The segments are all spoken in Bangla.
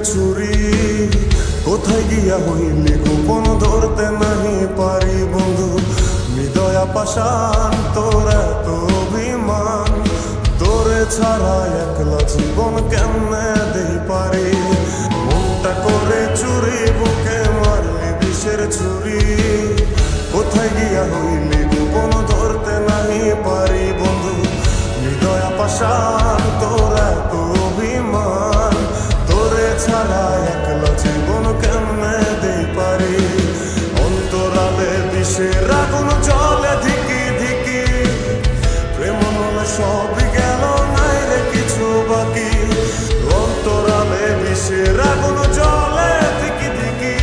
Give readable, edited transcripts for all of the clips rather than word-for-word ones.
ছুরি কোথায় গিয়া হইলি গোপন ধরতে নাহি পারি বন্ধু হৃদয়া পাষাণ তোর এত অভিমান তোরে ছাড়া একলা জীবন কেমনে দেই পারি মনটা করে চুরি বুকে মারলি বিষের ছুরি কোথায় গিয়া হইলি গোপন ধরতে নাহি পারি বন্ধু হৃদয়া পাষাণ তোর এত অভিমান তোরে ছাড়া একলা জীবন কেমনে দেই পারি অন্তরালে বিষের আগুন জ্বলে ধিকি ধিকি প্রেম মনে সবই গেল নাই রে কিছু বাকি অন্তরালে বিষের আগুন জ্বলে ধিকি ধিকি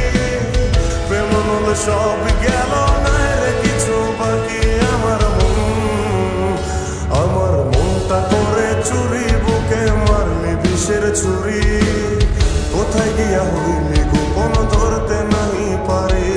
প্রেম মনে সবই গেল নাই রে কিছু বাকি আমার মনটা করে চুরি বুকে মারলি বিষের ছুরি কোথায় গিয়া হইলি গোপন ধরতে নাহি পারি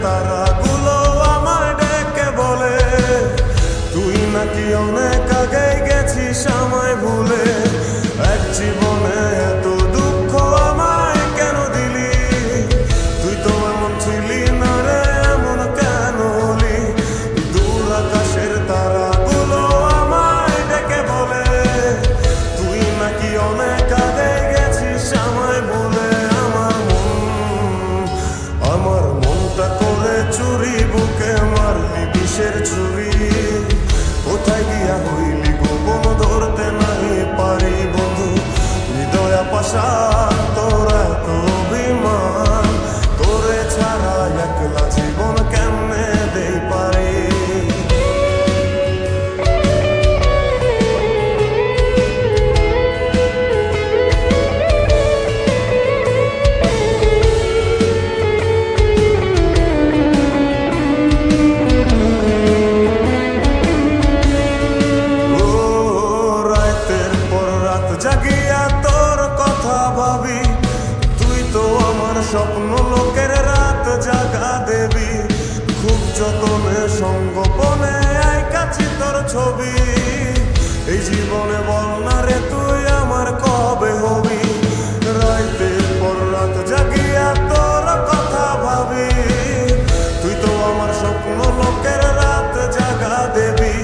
তারাগুলো আমায় ডেকে বলে তুই নাকি অনেক আগে গেছিস আমায় ভুলে এক জীবনে এত দুঃখ আমায় কেন দিলি তুই তো এমন ছিলি না রে এমন কেন হলি দূর আকাশের তারাগুলো আমায় ডেকে বলে তুই নাকি অনেক আগে গেছিস আমায় ভুলে আমার মনটা করে চুরি বুকে মারলি বিষের ছুরি কোথায় গিয়া হইলি গোপন ধরতে নাহি পারি বন্ধু হৃদয়া পাষাণ তোর এত অভিমান তোরে ছাড়া একলা জীবন কেমনে দেই পারি জাগিয়া তোর কথা ভাবি তুই তো আমার স্বপ্ন লোকের রাত জাগা দেবী খুব যতনে সঙ্গোপনে আইকাছি তোর ছবি এই জীবনে বল না রে তুই আমার কবে হবি রাতের পর রাত জাগিয়া তোর কথা ভাবি তুই তো আমার স্বপ্ন লোকের রাত জাগা দেবী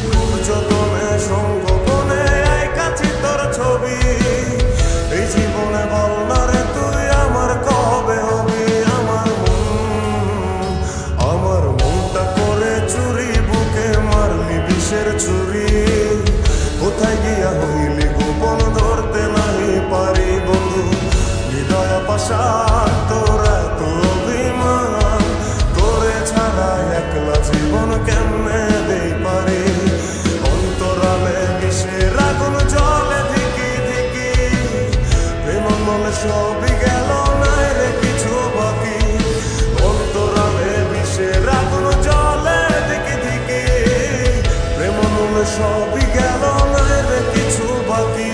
খুব যতনে সঙ্গোপনে আইকাছি তোর ছবি এই জীবনে বল না রে তুই আমার কবে হবি আমার মনটা করে চুরি বুকে মারলি বিষের ছুরি কোথায় গিয়া হইলি গোপন ধরতে নাহি পারি বন্ধু হৃদয়া পাষাণ তোর এত অভিমান তোরে ছাড়া একলা জীবন কেমনে দেই পারি অন্তরালে বিষের আগুন জ্বলে ধিকি ধিকি প্রেম মনে সবই গেল নাই রে কিছু বাকি অন্তরালে বিষের আগুন জ্বলে ধিকি ধিকি প্রেম মনে সবই গেল নাই রে কিছু বাকি